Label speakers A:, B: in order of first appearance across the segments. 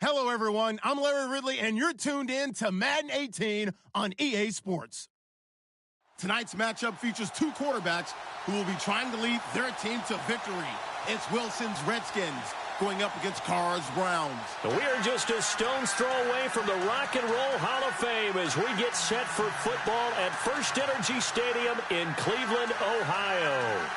A: Hello, everyone. I'm Larry Ridley, and you're tuned in to Madden 18 on EA Sports. Tonight's matchup features two quarterbacks who will be trying to lead their team to victory. It's Wilson's Redskins going up against Carr's Browns.
B: We are just a stone's throw away from the Rock and Roll Hall of Fame as we get set for football at First Energy Stadium in Cleveland, Ohio.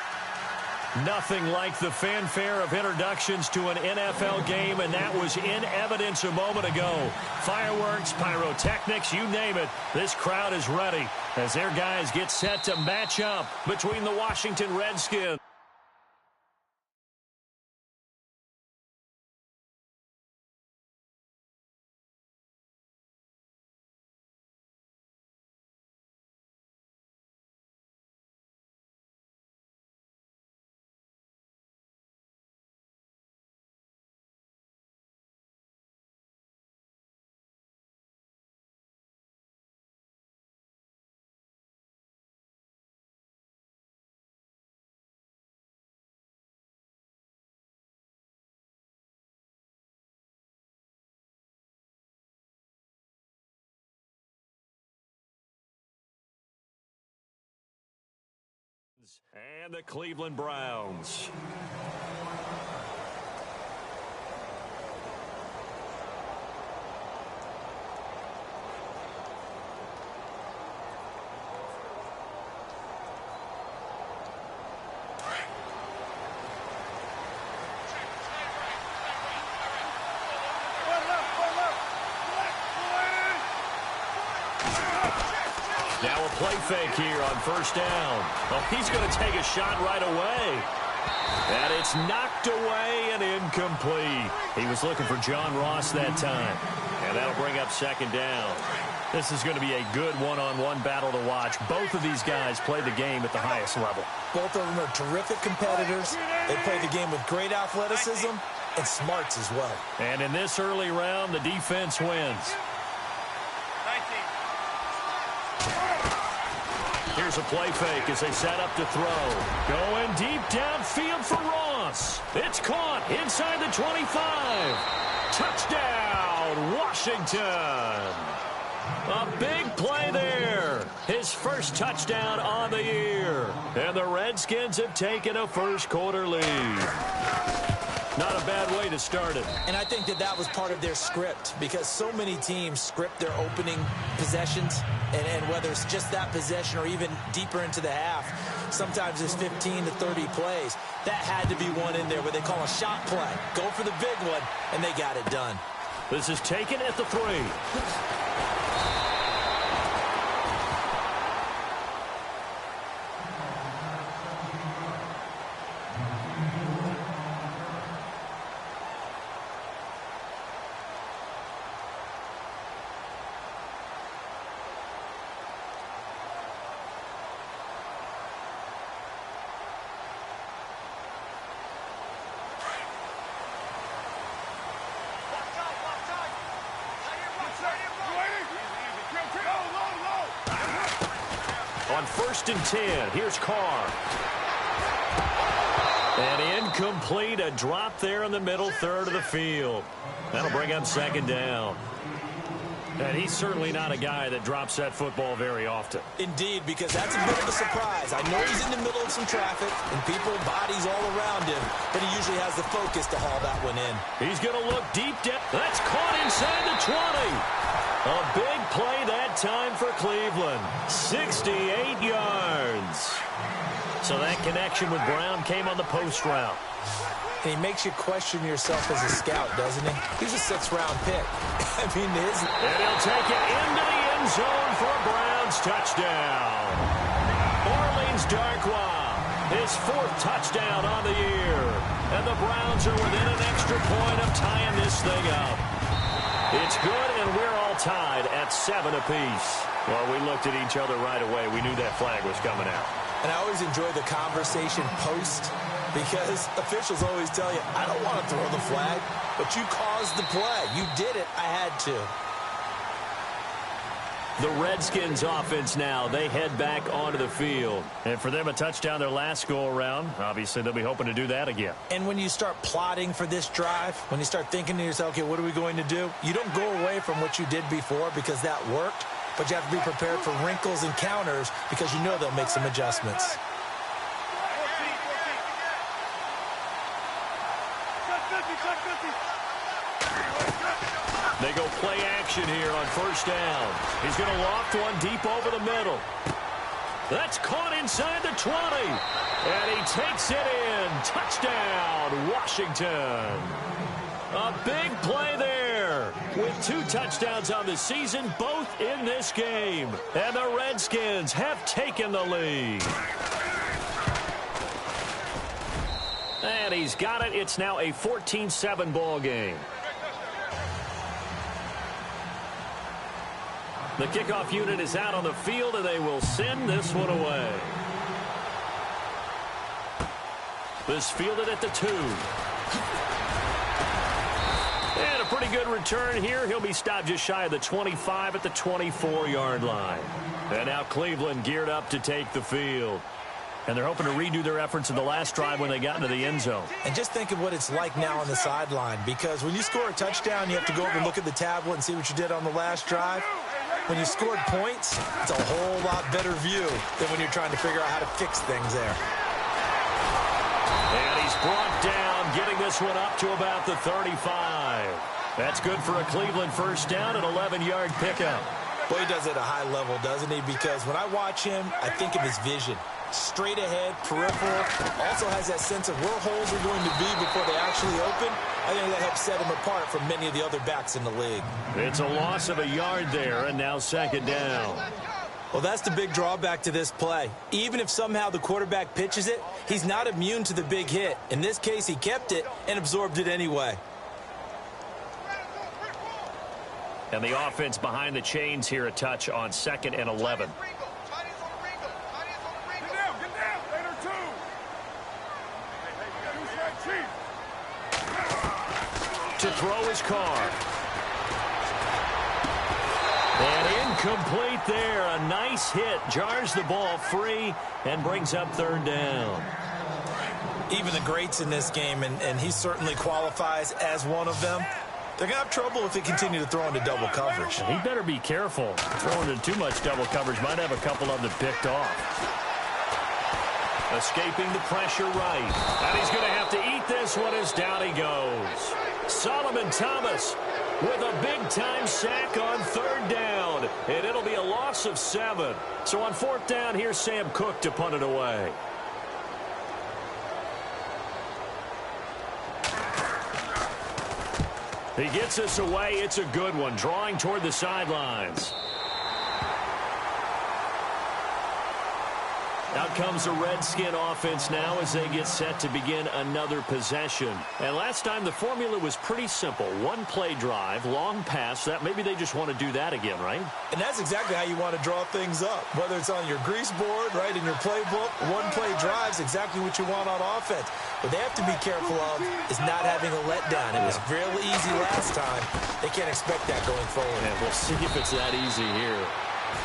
B: Nothing like the fanfare of introductions to an NFL game, and that was in evidence a moment ago. Fireworks, pyrotechnics, you name it. This crowd is ready as their guys get set to match up between the Washington Redskins. And the Cleveland Browns. Now a play fake here on first down. Oh, he's going to take a shot right away. And it's knocked away and incomplete. He was looking for John Ross that time. And that'll bring up second down. This is going to be a good one-on-one battle to watch. Both of these guys play the game at the highest level.
C: Both of them are terrific competitors. They play the game with great athleticism and smarts as well.
B: And in this early round, the defense wins. Here's a play fake as they set up to throw. Going deep downfield for Ross. It's caught inside the 25. Touchdown, Washington. A big play there. His first touchdown on the year. And the Redskins have taken a first-quarter lead. Not a bad way to start it.
C: And I think that was part of their script because so many teams script their opening possessions, and whether it's just that possession or even deeper into the half, sometimes it's 15 to 30 plays. That had to be one in there where they call a shot play. Go for the big one, and they got it done.
B: This is taken at the 3. On 1st and 10, here's Carr. And incomplete, a drop there in the middle third of the field. That'll bring up second down. And he's certainly not a guy that drops that football very often.
C: Indeed, because that's a bit of a surprise. I know he's in the middle of some traffic and people, bodies all around him, but he usually has the focus to haul that one in.
B: He's going to look deep down. That's caught inside the 20. A big play that time for Cleveland. 68 yards. So that connection with Brown came on the post route.
C: And he makes you question yourself as a scout, doesn't he? He's a 6th-round pick. I mean,
B: and he'll take it into the end zone for a Browns touchdown. Orleans Darkwa, his 4th touchdown on the year. And the Browns are within an extra point of tying this thing up. It's good, and we're all tied at 7 apiece. Well, we looked at each other right away. We knew that flag was coming out.
C: And I always enjoy the conversation post because officials always tell you, I don't want to throw the flag, but you caused the play. You did it. I had to.
B: The Redskins offense now, they head back onto the field. And for them, a touchdown their last go-around. Obviously, they'll be hoping to do that again.
C: And when you start plotting for this drive, when you start thinking to yourself, okay, what are we going to do? You don't go away from what you did before because that worked, but you have to be prepared for wrinkles and counters because you know they'll make some adjustments.
B: They go play action here on first down. He's going to loft one deep over the middle. That's caught inside the 20. And he takes it in. Touchdown, Washington. A big play there. With 2 touchdowns on the season, both in this game. And the Redskins have taken the lead. And he's got it. It's now a 14-7 ball game. The kickoff unit is out on the field, and they will send this one away. This fielded at the 2. And a pretty good return here. He'll be stopped just shy of the 25 at the 24-yard line. And now Cleveland geared up to take the field. And they're hoping to redo their efforts in the last drive when they got into the end zone.
C: And just think of what it's like now on the sideline, because when you score a touchdown, you have to go over and look at the tablet and see what you did on the last drive. When you scored points, it's a whole lot better view than when you're trying to figure out how to fix things there.
B: And he's brought down, getting this one up to about the 35. That's good for a Cleveland first down, an 11-yard pickup.
C: Boy, he does it at a high level, doesn't he? Because when I watch him, I think of his vision. Straight ahead, peripheral, also has that sense of where holes are going to be before they actually open. I think that helps set him apart from many of the other backs in the league.
B: It's a loss of a yard there, and now second down.
C: Well, that's the big drawback to this play. Even if somehow the quarterback pitches it, he's not immune to the big hit. In this case, he kept it and absorbed it anyway.
B: And the offense behind the chains here, a touch on 2nd and 11. To throw his car. And incomplete there. A nice hit. Jars the ball free and brings up 3rd down.
C: Even the greats in this game, and he certainly qualifies as one of them, they're going to have trouble if they continue to throw into double coverage.
B: He better be careful. Throwing into too much double coverage might have a couple of them picked off. Escaping the pressure right. And he's going to have to eat this one as down he goes. Solomon Thomas with a big-time sack on 3rd down. And it'll be a loss of 7. So on 4th down, here's Sam Cook to punt it away. He gets us away. It's a good one. Drawing toward the sidelines. Out comes the Redskin offense now as they get set to begin another possession. And last time the formula was pretty simple. 1-play drive, long pass. That maybe they just want to do that again, right?
C: And that's exactly how you want to draw things up. Whether it's on your grease board, right, in your playbook, 1-play drive is exactly what you want on offense. What they have to be careful of is not having a letdown. It was real easy last time. They can't expect that going forward.
B: And we'll see if it's that easy here.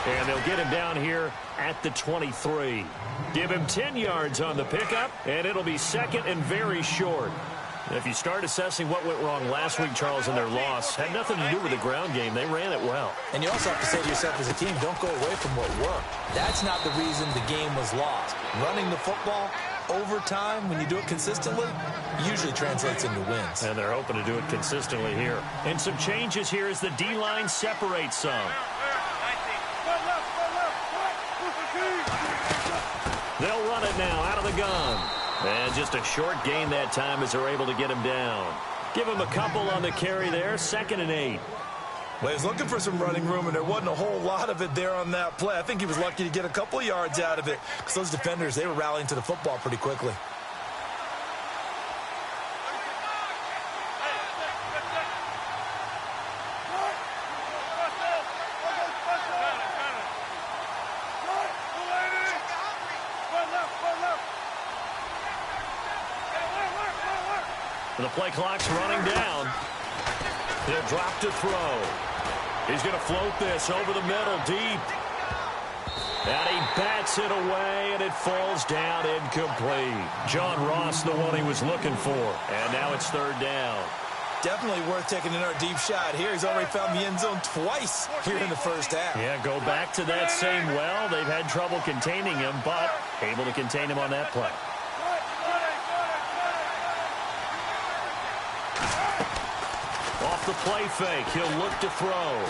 B: And they'll get him down here at the 23. Give him 10 yards on the pickup, and it'll be 2nd and very short. If you start assessing what went wrong last week, Charles, in their loss, had nothing to do with the ground game. They ran it well.
C: And you also have to say to yourself as a team, don't go away from what worked. That's not the reason the game was lost. Running the football over time, when you do it consistently, usually translates into wins.
B: And they're hoping to do it consistently here. And some changes here as the D-line separates some. They'll run it now out of the gun. And just a short gain that time as they're able to get him down. Give him a couple on the carry there. 2nd and 8.
C: Well, he was looking for some running room, and there wasn't a whole lot of it there on that play. I think he was lucky to get a couple of yards out of it because those defenders, they were rallying to the football pretty quickly.
B: The play clock's running down. He'll drop to throw. He's going to float this over the middle, deep. And he bats it away, and it falls down incomplete. John Ross, the one he was looking for. And now it's third down.
C: Definitely worth taking another deep shot here. He's already found the end zone twice here in the first half.
B: Yeah, go back to that same well. They've had trouble containing him, but able to contain him on that play. Off the play fake, he'll look to throw.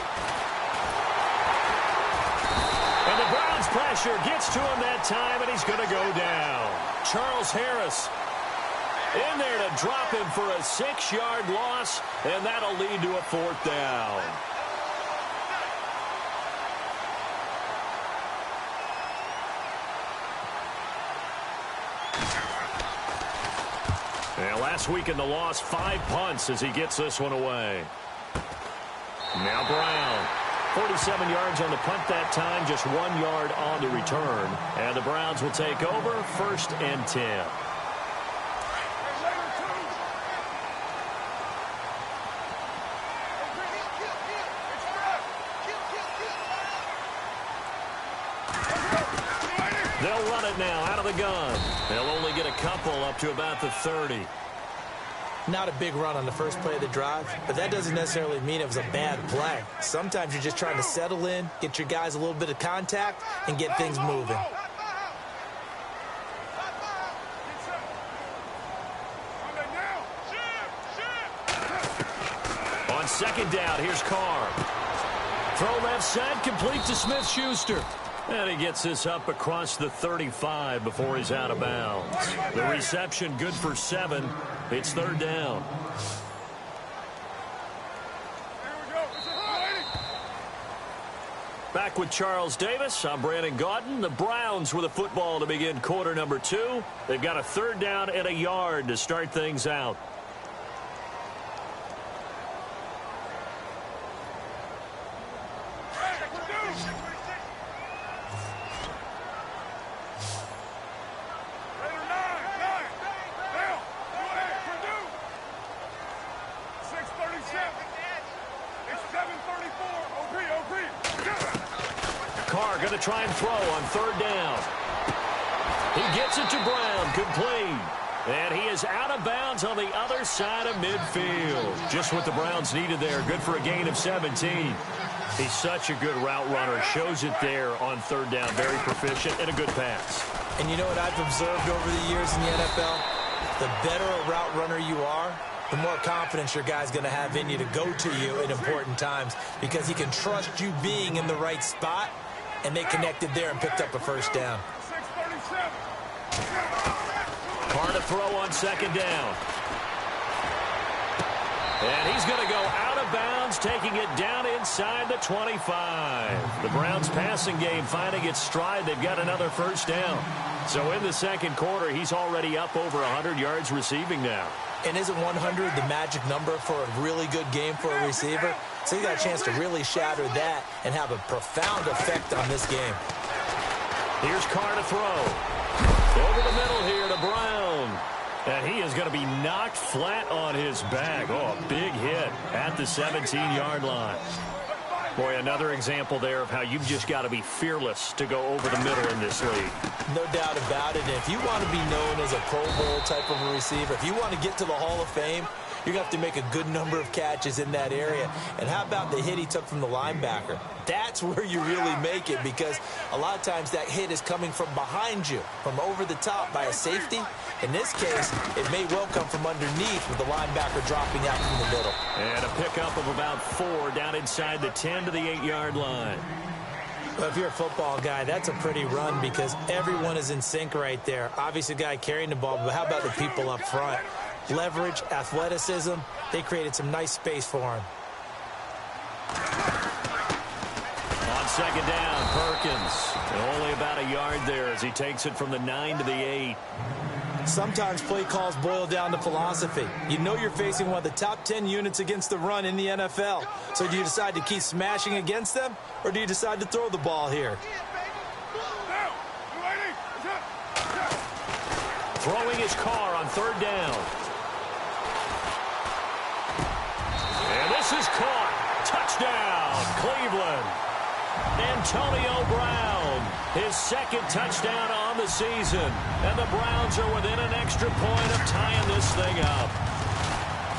B: And the Browns pressure gets to him that time, and he's going to go down. Charles Harris in there to drop him for a 6-yard loss, and that'll lead to a fourth down. Yeah, last week in the loss, 5 punts as he gets this one away. Now Brown. 47 yards on the punt that time, just 1 yard on the return. And the Browns will take over, 1st and 10. They'll run it now out of the gun. They'll only get a couple up to about the 30.
C: Not a big run on the first play of the drive, but that doesn't necessarily mean it was a bad play. Sometimes you're just trying to settle in, get your guys a little bit of contact, and get things moving.
B: On second down, here's Carr. Throw left side, complete to Smith-Schuster. And he gets this up across the 35 before he's out of bounds. The reception good for 7. It's third down. Back with Charles Davis. I'm Brandon Gaudin. The Browns with a football to begin quarter number 2. They've got a third down and a yard to start things out. Carr going to try and throw on third down. He gets it to Brown, complete. And he is out of bounds on the other side of midfield. Just what the Browns needed there. Good for a gain of 17. He's such a good route runner. Shows it there on third down. Very proficient and a good pass.
C: And you know what I've observed over the years in the NFL? The better a route runner you are, the more confidence your guy's going to have in you to go to you in important times because he can trust you being in the right spot, and they connected there and picked up a first down.
B: Carr to throw on second down. And he's going to go out of bounds, taking it down inside the 25. The Browns passing game finding its stride. They've got another first down. So in the second quarter, he's already up over 100 yards receiving now.
C: And isn't 100 the magic number for a really good game for a receiver? So he got a chance to really shatter that and have a profound effect on this game.
B: Here's Carr to throw. Over the middle here to Brown. And he is going to be knocked flat on his back. Oh, a big hit at the 17-yard line. Boy, another example there of how you've just got to be fearless to go over the middle in this league.
C: No doubt about it. And if you want to be known as a Pro Bowl type of a receiver, if you want to get to the Hall of Fame, you're going to have to make a good number of catches in that area. And how about the hit he took from the linebacker? That's where you really make it, because a lot of times that hit is coming from behind you, from over the top by a safety. In this case, it may well come from underneath with the linebacker dropping out from the middle.
B: And a pickup of about 4 down inside the 10 to the 8-yard line.
C: Well, if you're a football guy, that's a pretty run because everyone is in sync right there. Obviously, the guy carrying the ball, but how about the people up front? Leverage, athleticism, they created some nice space for him.
B: On second down, Perkins. And only about a yard there as he takes it from the 9 to the 8.
C: Sometimes play calls boil down to philosophy. You know you're facing one of the top 10 units against the run in the NFL. So do you decide to keep smashing against them, or do you decide to throw the ball here?
B: Throwing his Carr on third down. And this is caught. Touchdown. Cleveland. Antonio Brown, his second touchdown on the season. And the Browns are within an extra point of tying this thing up.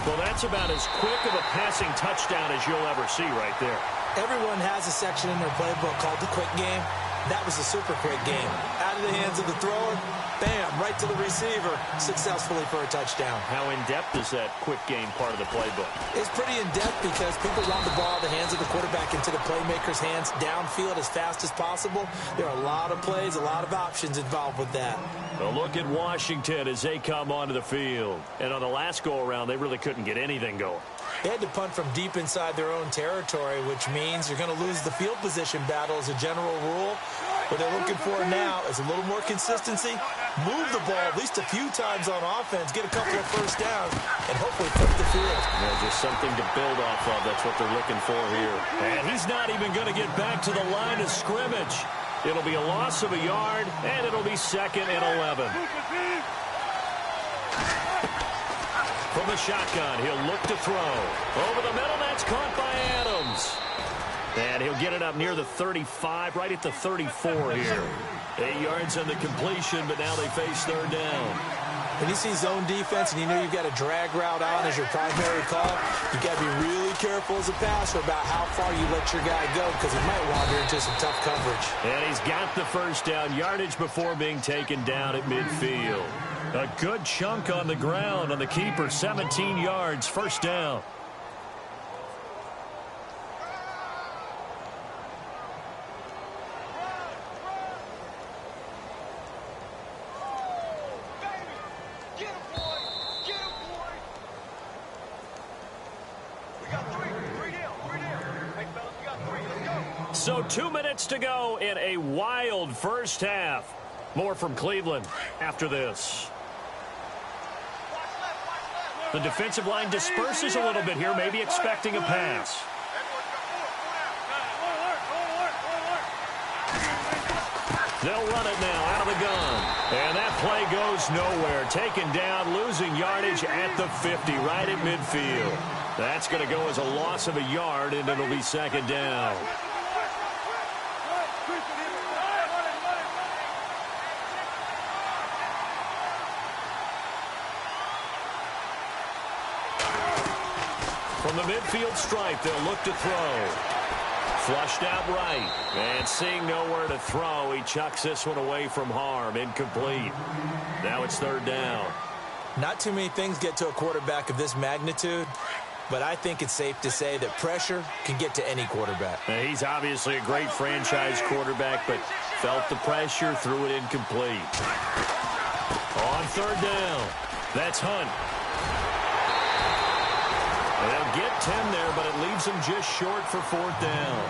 B: Well, that's about as quick of a passing touchdown as you'll ever see right there.
C: Everyone has a section in their playbook called the quick game. That was a super quick game. Out of the hands of the thrower, bam, right to the receiver, successfully for a touchdown.
B: How in-depth is that quick game part of the playbook?
C: It's pretty in-depth because people want the ball out of the hands of the quarterback into the playmaker's hands downfield as fast as possible. There are a lot of plays, a lot of options involved with that.
B: A look at Washington as they come onto the field. And on the last go-around, they really couldn't get anything going.
C: They had to punt from deep inside their own territory, which means you're going to lose the field position battle as a general rule. What they're looking for now is a little more consistency, move the ball at least a few times on offense, get a couple of first downs, and hopefully flip the field.
B: Yeah, just something to build off of. That's what they're looking for here. And he's not even going to get back to the line of scrimmage. It'll be a loss of a yard, and it'll be 2nd and 11. From the shotgun, he'll look to throw. Over the middle, that's caught by Adams. And he'll get it up near the 35, right at the 34 here. 8 yards on the completion, but now they face third down.
C: When you see zone defense and you know you've got a drag route on as your primary call, you've got to be really careful as a passer about how far you let your guy go because he might wander into some tough coverage.
B: And he's got the first down yardage before being taken down at midfield. A good chunk on the ground on the keeper, 17 yards, first down. So 2 minutes to go in a wild first half. More from Cleveland after this. The defensive line disperses a little bit here, maybe expecting a pass. They'll run it now out of the gun. And that play goes nowhere. Taken down, losing yardage at the 50, right at midfield. That's going to go as a loss of a yard, and it'll be 2nd down. From the midfield stripe, they'll look to throw. Flushed out right. And seeing nowhere to throw, he chucks this one away from harm. Incomplete. Now it's 3rd down.
C: Not too many things get to a quarterback of this magnitude, but I think it's safe to say that pressure can get to any quarterback.
B: Now, he's obviously a great franchise quarterback, but felt the pressure, threw it incomplete. On 3rd down, that's Hunt. They'll get 10 there, but it leaves them just short for 4th down.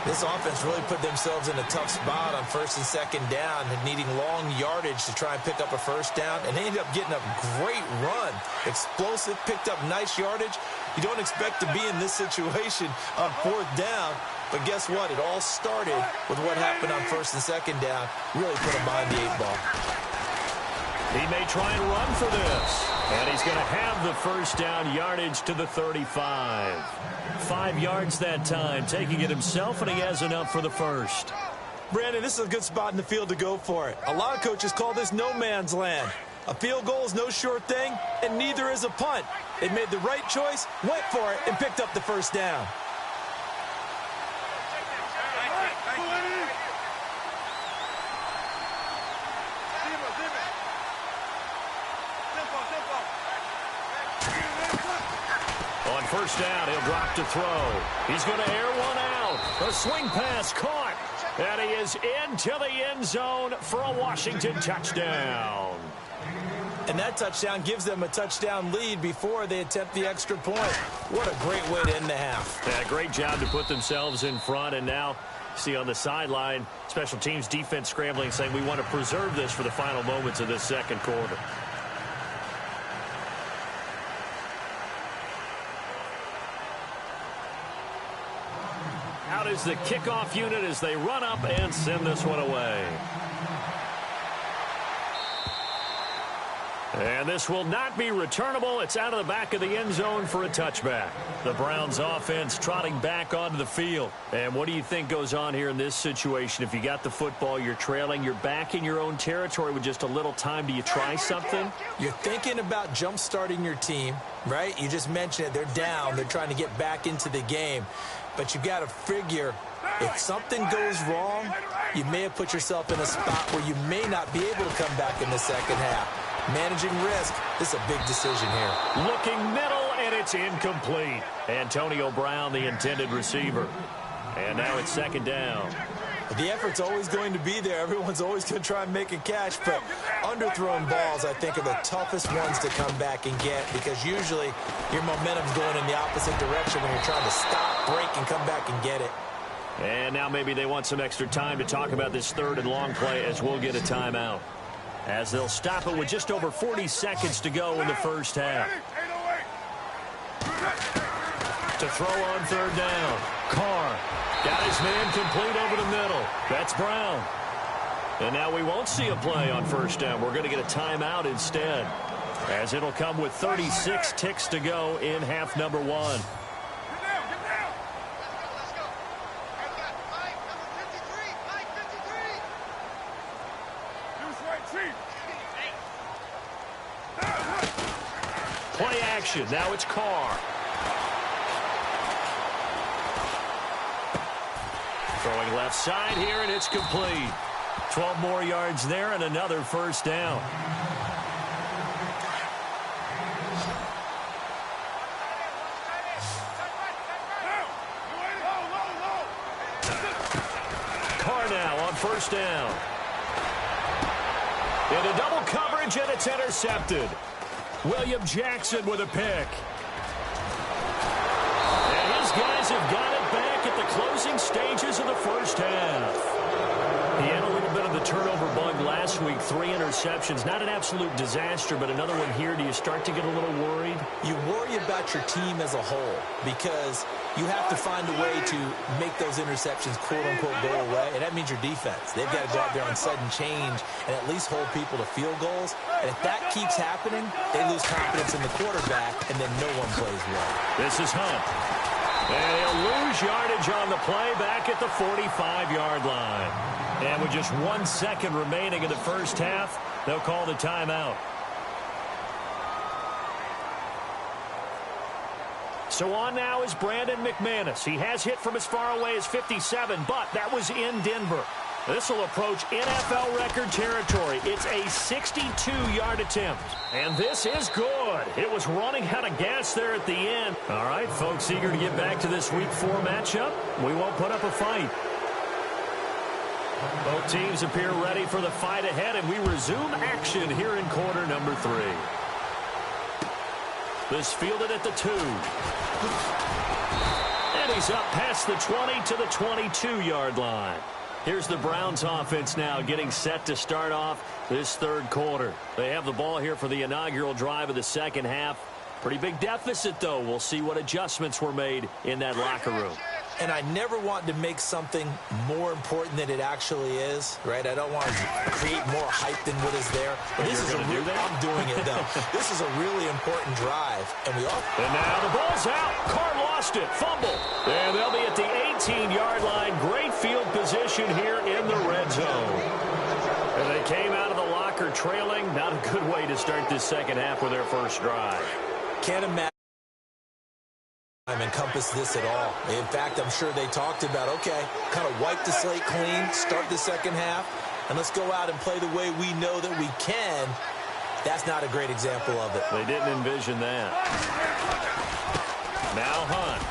C: This offense really put themselves in a tough spot on 1st and 2nd down and needing long yardage to try and pick up a first down, and they ended up getting a great run. Explosive, picked up nice yardage. You don't expect to be in this situation on 4th down, but guess what? It all started with what happened on 1st and 2nd down. Really put them behind the 8 ball.
B: He may try and run for this. And he's going to have the first down yardage to the 35. 5 yards that time, taking it himself, and he has enough for the first.
C: Brandon, this is a good spot in the field to go for it. A lot of coaches call this no man's land. A field goal is no sure thing, and neither is a punt. They made the right choice, went for it, and picked up the first down.
B: On first down, he'll drop to throw. He's going to air one out. A swing pass caught. And he is into the end zone for a Washington touchdown.
C: And that touchdown gives them a touchdown lead before they attempt the extra point. What a great way to end the half.
B: Yeah, great job to put themselves in front. And now, see on the sideline, special teams defense scrambling, saying we want to preserve this for the final moments of this second quarter. Out is the kickoff unit as they run up and send this one away. And this will not be returnable. It's out of the back of the end zone for a touchback. The Browns offense trotting back onto the field. And what do you think goes on here in this situation? If you got the football, you're trailing, you're back in your own territory with just a little time. Do you try something?
C: You're thinking about jump-starting your team, right? You just mentioned it. They're down. They're trying to get back into the game. But you've got to figure if something goes wrong, you may have put yourself in a spot where you may not be able to come back in the second half. Managing risk, this is a big decision here.
B: Looking middle, and it's incomplete. Antonio Brown, the intended receiver. And now it's second down.
C: The effort's always going to be there. Everyone's always going to try and make a catch, but underthrown balls, I think, are the toughest ones to come back and get because usually your momentum's going in the opposite direction when you're trying to stop, break, and come back and get it.
B: And now maybe they want some extra time to talk about this third and long play as we'll get a timeout. As they'll stop it with just over 40 seconds to go in the first half. To throw on third down. Carr got his man complete over the middle. That's Brown. And now we won't see a play on first down. We're going to get a timeout instead. As it'll come with 36 ticks to go in half number one. Play action. Now it's Carr. Throwing left side here, and it's complete. 12 more yards there and another first down. Carr now on first down. Into double coverage, and it's intercepted. William Jackson with a pick. And his guys have got it back at the closing stages of the first half. He had a little bit of the turnover bug last week, 3 interceptions. Not an absolute disaster, but another one here. Do you start to get a little worried?
C: You worry about your team as a whole because you have to find a way to make those interceptions, quote-unquote, go away, and that means your defense. They've got to go out there on sudden change and at least hold people to field goals. And if that keeps happening, they lose confidence in the quarterback, and then no one plays well.
B: This is Hunt. And he'll lose yardage on the play back at the 45-yard line. And with just 1 second remaining in the first half, they'll call the timeout. So on now is Brandon McManus. He has hit from as far away as 57, but that was in Denver. This will approach NFL record territory. It's a 62-yard attempt. And this is good. It was running out of gas there at the end. All right, folks, eager to get back to this Week 4 matchup. We won't put up a fight. Both teams appear ready for the fight ahead, and we resume action here in quarter number 3. This fielded at the 2. And he's up past the 20 to the 22-yard line. Here's the Browns offense now getting set to start off this third quarter. They have the ball here for the inaugural drive of the second half. Pretty big deficit, though. We'll see what adjustments were made in that locker room.
C: And I never want to make something more important than it actually is, right? I don't want to create more hype than what is there. But this is a real, I'm doing it, though. This is a really important drive. And now
B: the ball's out. Carr lost it. Fumble. And they'll be at the 18-yard line. Great field position here in the red zone. And they came out of the locker trailing. Not a good way to start this second half with their first drive.
C: Can't imagine encompass this at all. In fact, I'm sure they talked about, okay, kind of wipe the slate clean, start the second half, and let's go out and play the way we know that we can. That's not a great example of it.
B: They didn't envision that. Now Hunt.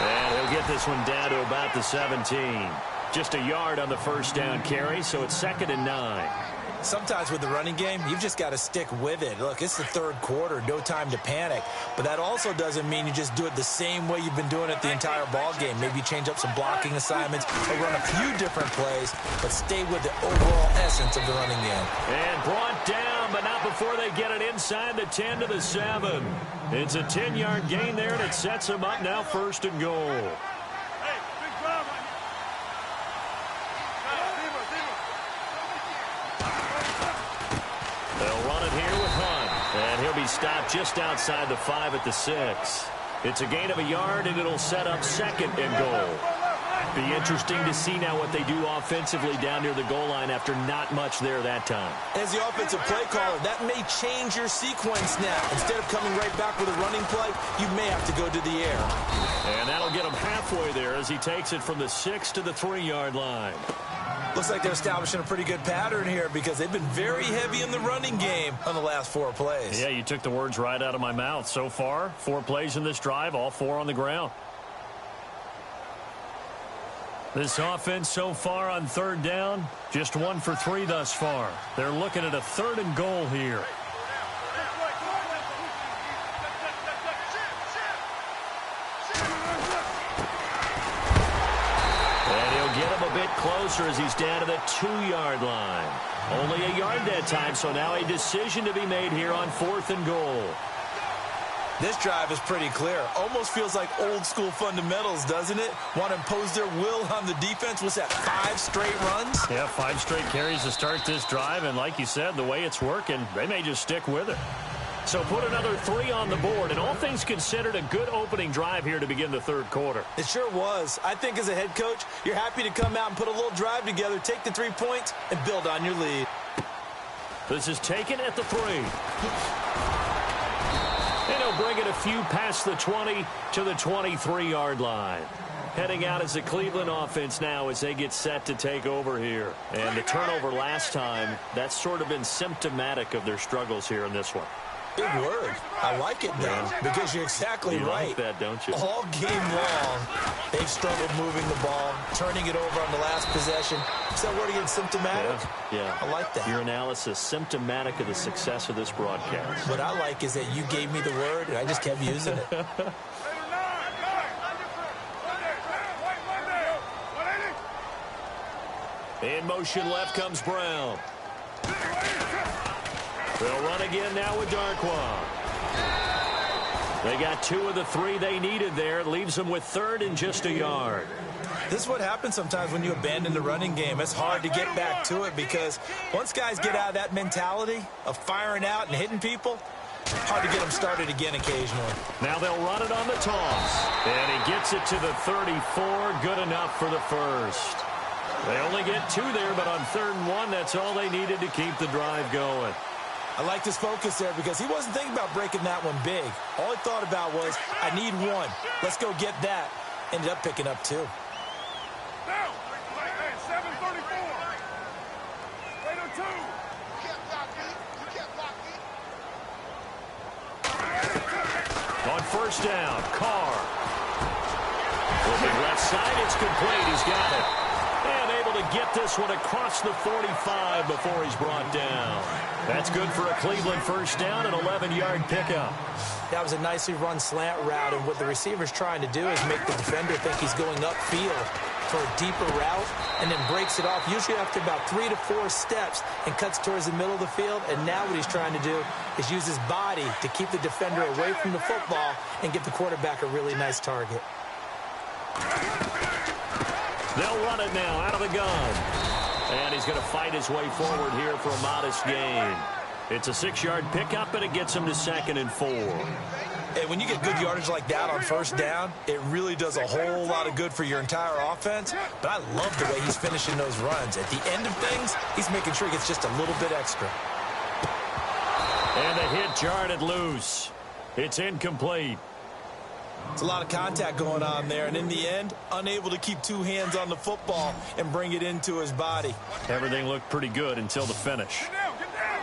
B: And he'll get this one down to about the 17. Just a yard on the first down carry, so it's 2nd and 9.
C: Sometimes with the running game, you've just got to stick with it. Look, it's the third quarter, no time to panic. But that also doesn't mean you just do it the same way you've been doing it the entire ball game. Maybe change up some blocking assignments or run a few different plays, but stay with the overall essence of the running game.
B: And brought down, but not before they get it inside the 10 to the 7. It's a 10-yard gain there, and it sets them up now 1st and goal. They'll run it here with He's stopped just outside the 5 at the 6. It's a gain of a yard, and it'll set up 2nd and goal. Be interesting to see now what they do offensively down near the goal line after not much there that time.
C: As the offensive play caller, that may change your sequence now. Instead of coming right back with a running play, you may have to go to the air.
B: And that'll get him halfway there as he takes it from the 6 to the 3-yard line.
C: Looks like they're establishing a pretty good pattern here because they've been very heavy in the running game on the last 4 plays.
B: Yeah, you took the words right out of my mouth. So far, 4 plays in this drive, all 4 on the ground. This offense so far on 3rd down, just 1 for 3 thus far. They're looking at a 3rd and goal here. And he'll get him a bit closer as he's down to the 2-yard line. Only a yard that time, so now a decision to be made here on 4th and goal.
C: This drive is pretty clear. Almost feels like old school fundamentals, doesn't it? Want to impose their will on the defense. What's that, 5 straight runs?
B: Yeah, 5 straight carries to start this drive. And like you said, the way it's working, they may just stick with it. So put another 3 on the board. And all things considered, a good opening drive here to begin the 3rd quarter.
C: It sure was. I think as a head coach, you're happy to come out and put a little drive together, take the 3 points, and build on your lead.
B: This is taken at the 3. And he'll bring it a few past the 20 to the 23-yard line. Heading out as the Cleveland offense now as they get set to take over here. And the turnover last time, that's sort of been symptomatic of their struggles here in this one.
C: Big word. I like it, though, because you're exactly right.
B: You like that, don't you?
C: All game long, they've struggled moving the ball, turning it over on the last possession. Is that word again, symptomatic?
B: Yeah.
C: I like that.
B: Your analysis, symptomatic of the success of this broadcast.
C: What I like is that you gave me the word, and I just kept using it.
B: In motion left comes Brown. They'll run again now with Darkwa. They got 2 of the 3 they needed there. It leaves them with 3rd and just a yard.
C: This is what happens sometimes when you abandon the running game. It's hard to get back to it because once guys get out of that mentality of firing out and hitting people, hard to get them started again occasionally.
B: Now they'll run it on the toss. And he gets it to the 34. Good enough for the first. They only get 2 there, but on 3rd and 1, that's all they needed to keep the drive going.
C: I like his focus there because he wasn't thinking about breaking that one big. All he thought about was, I need 1. Let's go get that. Ended up picking up 2.
D: Now, 7:34. Wait on 2. You can't block me. You can't block me.
B: On 1st down, Carr. Looking left side, it's complete. He's got it. And able to get this one across the 45 before he's brought down. That's good for a Cleveland 1st down, an 11-yard pickup.
C: That was a nicely run slant route, and what the receiver's trying to do is make the defender think he's going upfield for a deeper route, and then breaks it off, usually after about 3 to 4 steps, and cuts towards the middle of the field. And now what he's trying to do is use his body to keep the defender away from the football and give the quarterback a really nice target.
B: They'll run it now out of the gun. And he's going to fight his way forward here for a modest gain. It's a 6-yard pickup, and it gets him to 2nd and 4.
C: And when you get good yardage like that on 1st down, it really does a whole lot of good for your entire offense. But I love the way he's finishing those runs. At the end of things, he's making sure he gets just a little bit extra.
B: And the hit jarred it loose. It's incomplete.
C: It's a lot of contact going on there, and in the end, unable to keep 2 hands on the football and bring it into his body.
B: Everything looked pretty good until the finish.
D: Get down.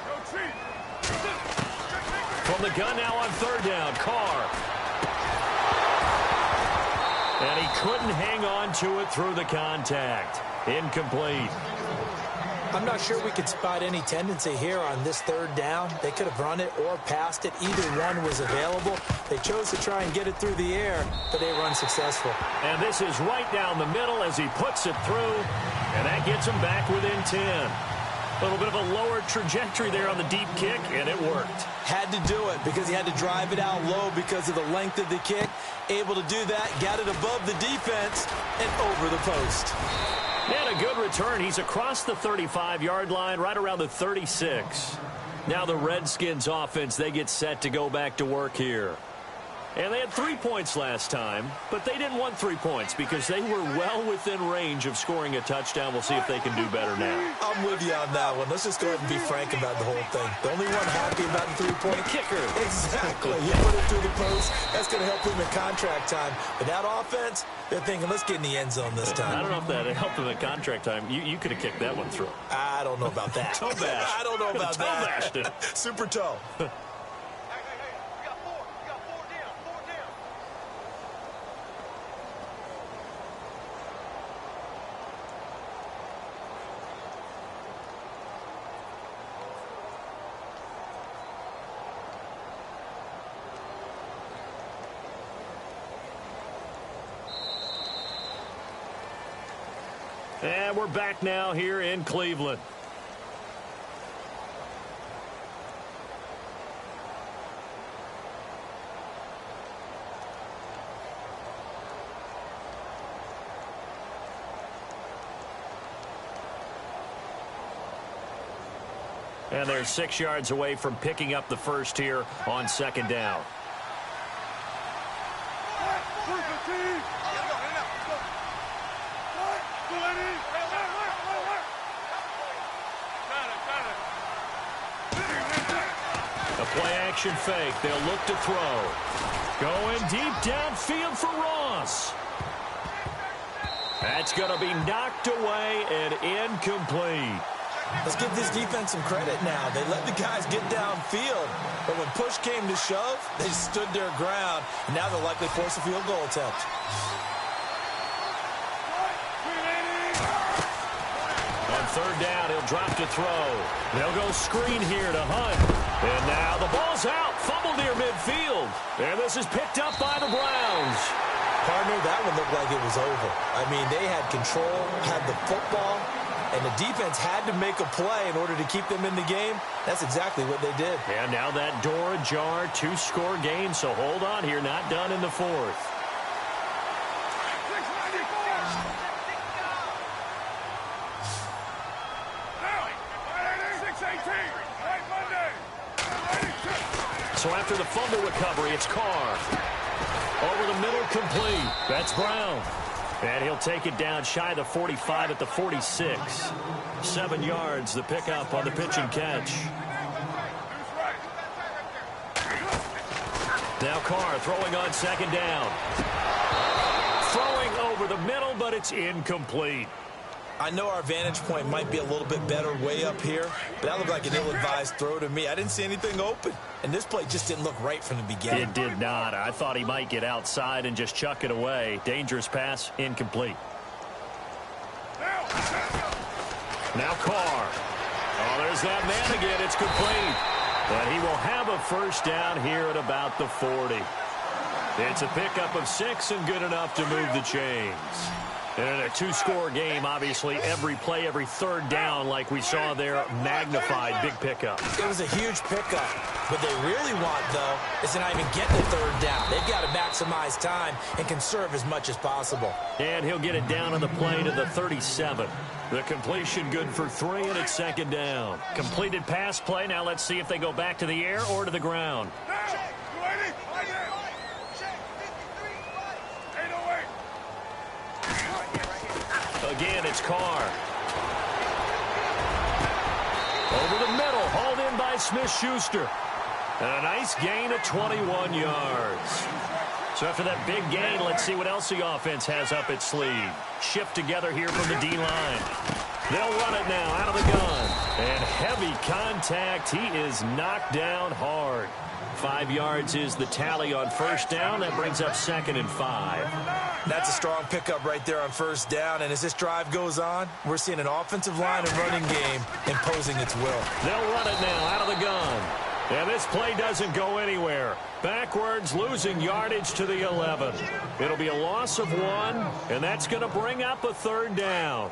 D: Go cheat.
B: From the gun now on 3rd down, Carr. And he couldn't hang on to it through the contact. Incomplete.
C: I'm not sure we could spot any tendency here on this 3rd down. They could have run it or passed it. Either one was available. They chose to try and get it through the air, but they were unsuccessful.
B: And this is right down the middle as he puts it through, and that gets him back within 10. A little bit of a lower trajectory there on the deep kick, and it worked.
C: Had to do it because he had to drive it out low because of the length of the kick. Able to do that, got it above the defense and over the post.
B: And a good return. He's across the 35-yard line, right around the 36. Now the Redskins offense, they get set to go back to work here. And they had 3 points last time, but they didn't want 3 points because they were well within range of scoring a touchdown. We'll see if they can do better now.
C: I'm with you on that one. Let's just go ahead and be frank about the whole thing. The only one happy about the three-point
B: kicker.
C: Exactly. You put it through the post. That's going to help him in contract time. But that offense, they're thinking, let's get in the end zone this time.
B: I don't know if that helped him in contract time. You could have kicked that one through.
C: I don't know about that.
B: Toe bash.
C: I don't know about that.
B: Toe bashed it.
C: Super toe.
B: And we're back now here in Cleveland. And they're 6 yards away from picking up the first here on second down. Play-action fake. They'll look to throw. Going deep downfield for Ross. That's going to be knocked away and incomplete.
C: Let's give this defense some credit now. They let the guys get downfield. But when push came to shove, they stood their ground. And now they'll likely force a field goal attempt.
B: On third down, he'll drop to throw. They'll go screen here to Hunt. And now the ball's out. Fumble near midfield. And this is picked up by the Browns.
C: Partner, that one looked like it was over. I mean, they had control, had the football, and the defense had to make a play in order to keep them in the game. That's exactly what they did.
B: And now that door ajar, 2-score game. So hold on here, not done in the fourth. So after the fumble recovery, it's Carr. Over the middle, complete. That's Brown. And he'll take it down shy of the 45 at the 46. 7 yards, the pickup on the pitch and catch. Now Carr throwing on second down. Throwing over the middle, but it's incomplete.
C: I know our vantage point might be a little bit better way up here, but that looked like an ill-advised throw to me. I didn't see anything open, and this play just didn't look right from the beginning.
B: It did not. I thought he might get outside and just chuck it away. Dangerous pass, incomplete. Now Carr. Oh, there's that man again. It's complete. And he will have a first down here at about the 40. It's a pickup of 6 and good enough to move the chains. And in a 2-score game, obviously, every play, every third down, like we saw there, magnified, big pickup.
C: It was a huge pickup. What they really want, though, is to not even get the third down. They've got to maximize time and conserve as much as possible.
B: And he'll get it down on the play to the 37. The completion good for 3, and it's second down. Completed pass play. Now let's see if they go back to the air or to the ground. Again, it's Carr. Over the middle, hauled in by Smith-Schuster. And a nice gain of 21 yards. So after that big gain, let's see what else the offense has up its sleeve. Shift together here from the D-line. They'll run it now out of the gun. And heavy contact. He is knocked down hard. 5 yards is the tally on first down. That brings up 2nd and 5.
C: That's a strong pickup right there on first down. And as this drive goes on, we're seeing an offensive line and running game imposing its will.
B: They'll run it now out of the gun. And this play doesn't go anywhere. Backwards, losing yardage to the 11. It'll be a loss of 1, and that's going to bring up a third down.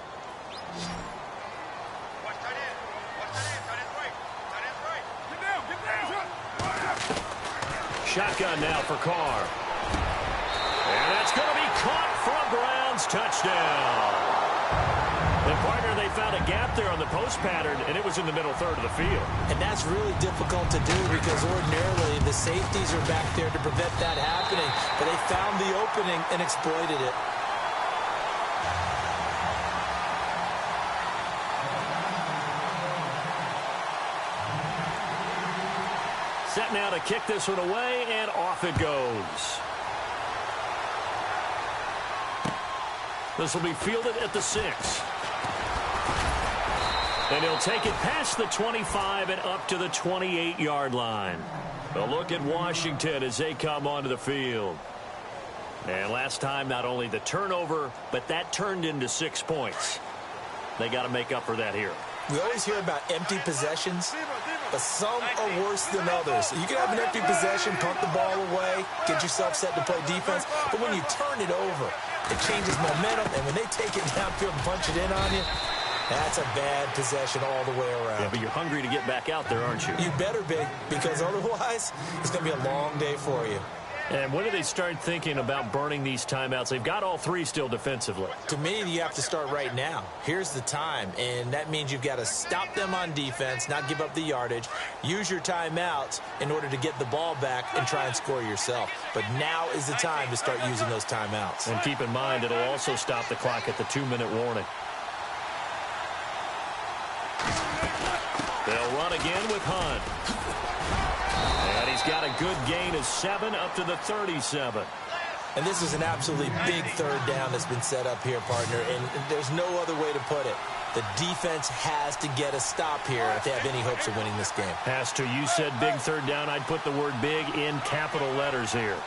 B: Shotgun now for Carr. And that's going to be caught for a Browns touchdown. And, partner, they found a gap there on the post pattern, and it was in the middle third of the field.
C: And that's really difficult to do because ordinarily the safeties are back there to prevent that happening. But they found the opening and exploited it.
B: Set now to kick this one away, and off it goes. This will be fielded at the 6. And he'll take it past the 25 and up to the 28-yard line. A look at Washington as they come onto the field. And last time, not only the turnover, but that turned into 6 points. They got to make up for that here.
C: We always hear about empty possessions, but some are worse than others. You can have an empty possession, punt the ball away, get yourself set to play defense, but when you turn it over, it changes momentum, and when they take it downfield and punch it in on you, that's a bad possession all the way around.
B: Yeah, but you're hungry to get back out there, aren't you?
C: You better be, because otherwise, it's going to be a long day for you.
B: And when do they start thinking about burning these timeouts? They've got all 3 still defensively.
C: To me, you have to start right now. Here's the time, and that means you've got to stop them on defense, not give up the yardage, use your timeouts in order to get the ball back and try and score yourself. But now is the time to start using those timeouts.
B: And keep in mind, it'll also stop the clock at the 2-minute warning. They'll run again with Hunt. And he's got a good gain of 7 up to the 37.
C: And this is an absolutely big third down that's been set up here, partner, and there's no other way to put it. The defense has to get a stop here if they have any hopes of winning this game.
B: Pastor, you said big third down. I'd put the word big in capital letters here.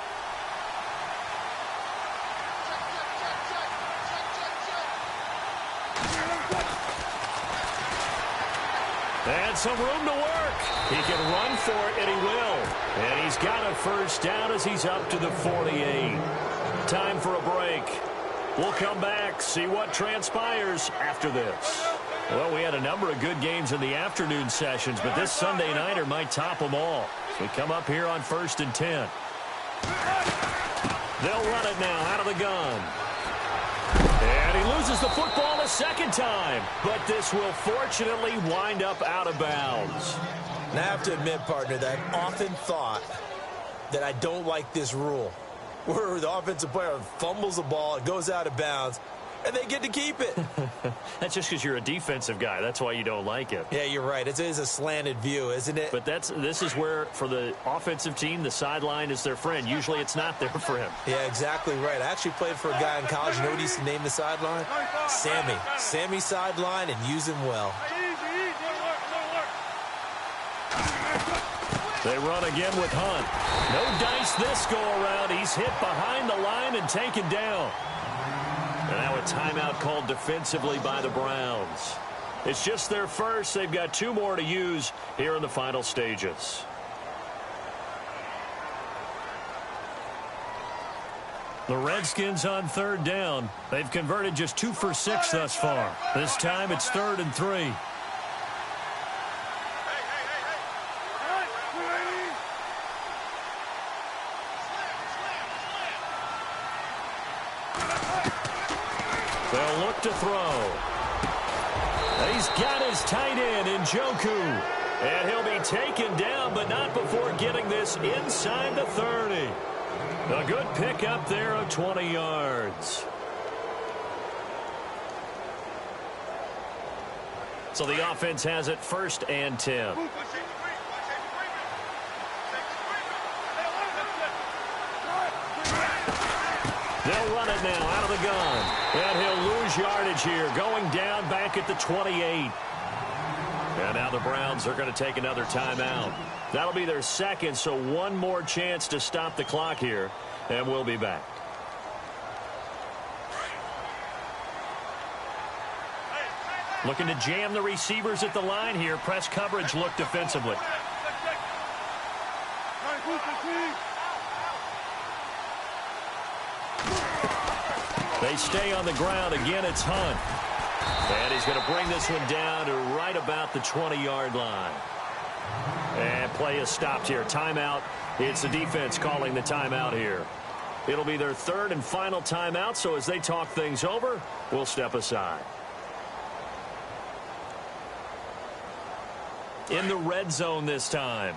B: And some room to work. He can run for it, and he will. And he's got a first down as he's up to the 48. Time for a break. We'll come back, see what transpires after this. Well, we had a number of good games in the afternoon sessions, but this Sunday nighter might top them all. So we come up here on 1st and 10. They'll run it now out of the gun. And he loses the football a second time. But this will fortunately wind up out of bounds.
C: And I have to admit, partner, that I've often thought that I don't like this rule, where the offensive player fumbles the ball, it goes out of bounds, and they get to keep it.
B: That's just because you're a defensive guy. That's why you don't like it.
C: Yeah, you're right. It is a slanted view, isn't it?
B: But this is where, for the offensive team, the sideline is their friend. Usually it's not there for him.
C: Yeah, exactly right. I actually played for a guy in college. You know what he used to name the sideline? Sammy. Sammy sideline, and use him well.
B: They run again with Hunt. No dice this go-around. He's hit behind the line and taken down. And now a timeout called defensively by the Browns. It's just their first. They've got 2 more to use here in the final stages. The Redskins on 3rd down. They've converted just 2 for 6 thus far. This time it's 3rd and 3. They'll look to throw. He's got his tight end in Njoku. And he'll be taken down, but not before getting this inside the 30. A good pickup there of 20 yards. So the offense has it 1st and 10. They'll run it now out of the gun. And he'll lose yardage here, going down back at the 28. And now the Browns are going to take another timeout. That'll be their 2nd, so 1 more chance to stop the clock here. And we'll be back. Looking to jam the receivers at the line here. Press coverage look defensively. They stay on the ground. Again, it's Hunt. And he's going to bring this one down to right about the 20-yard line. And play is stopped here. Timeout. It's the defense calling the timeout here. It'll be their 3rd and final timeout, so as they talk things over, we'll step aside. in the red zone this time.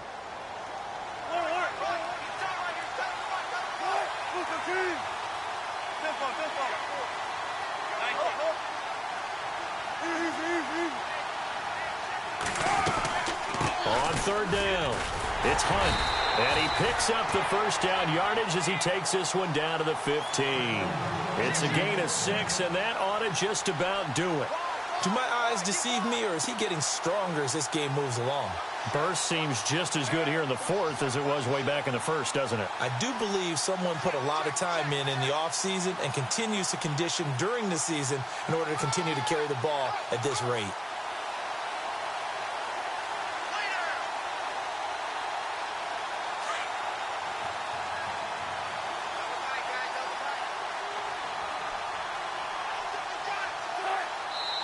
B: On third down, it's Hunt, and he picks up the first down yardage as he takes this one down to the 15. It's a gain of 6, and that ought to just about do it.
C: Do my eyes deceive me, or is he getting stronger as this game moves along?
B: Burst seems just as good here in the fourth as it was way back in the first, doesn't it?
C: I do believe someone put a lot of time in the offseason and continues to condition during the season in order to continue to carry the ball at this rate.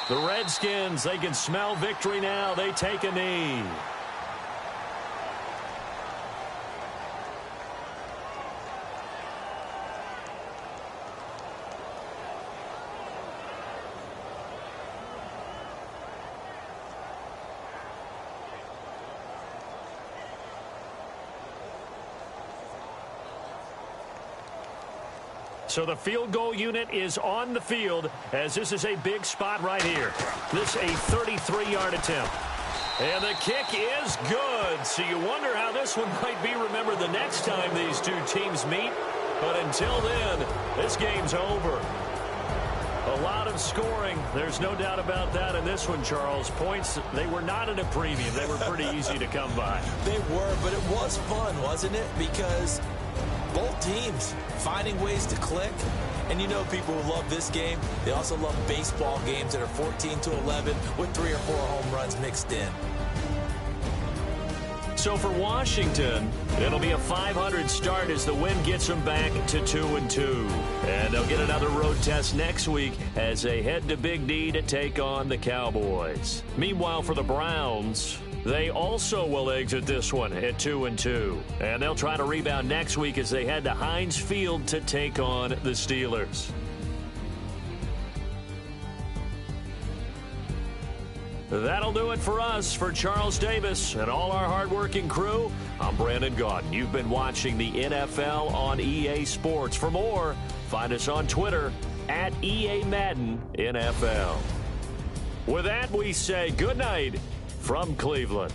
B: The Redskins, they can smell victory now. They take a knee. So the field goal unit is on the field as this is a big spot right here. This a 33-yard attempt. And the kick is good. So you wonder how this one might be remembered the next time these two teams meet. But until then, this game's over. A lot of scoring. There's no doubt about that in this one, Charles. Points, they were not at a premium. They were pretty easy to come by.
C: They were, but it was fun, wasn't it? Because both teams finding ways to click. And you know people who love this game, they also love baseball games that are 14-11 with 3 or 4 home runs mixed in.
B: So for Washington, it'll be a 500 start as the win gets them back to 2-2. And they'll get another road test next week as they head to Big D to take on the Cowboys. Meanwhile, for the Browns, they also will exit this one at 2-2. And they'll try to rebound next week as they head to Heinz Field to take on the Steelers. That'll do it for us. For Charles Davis and all our hardworking crew, I'm Brandon Gaudin. You've been watching the NFL on EA Sports. For more, find us on Twitter at EA Madden NFL. With that, we say good night from Cleveland.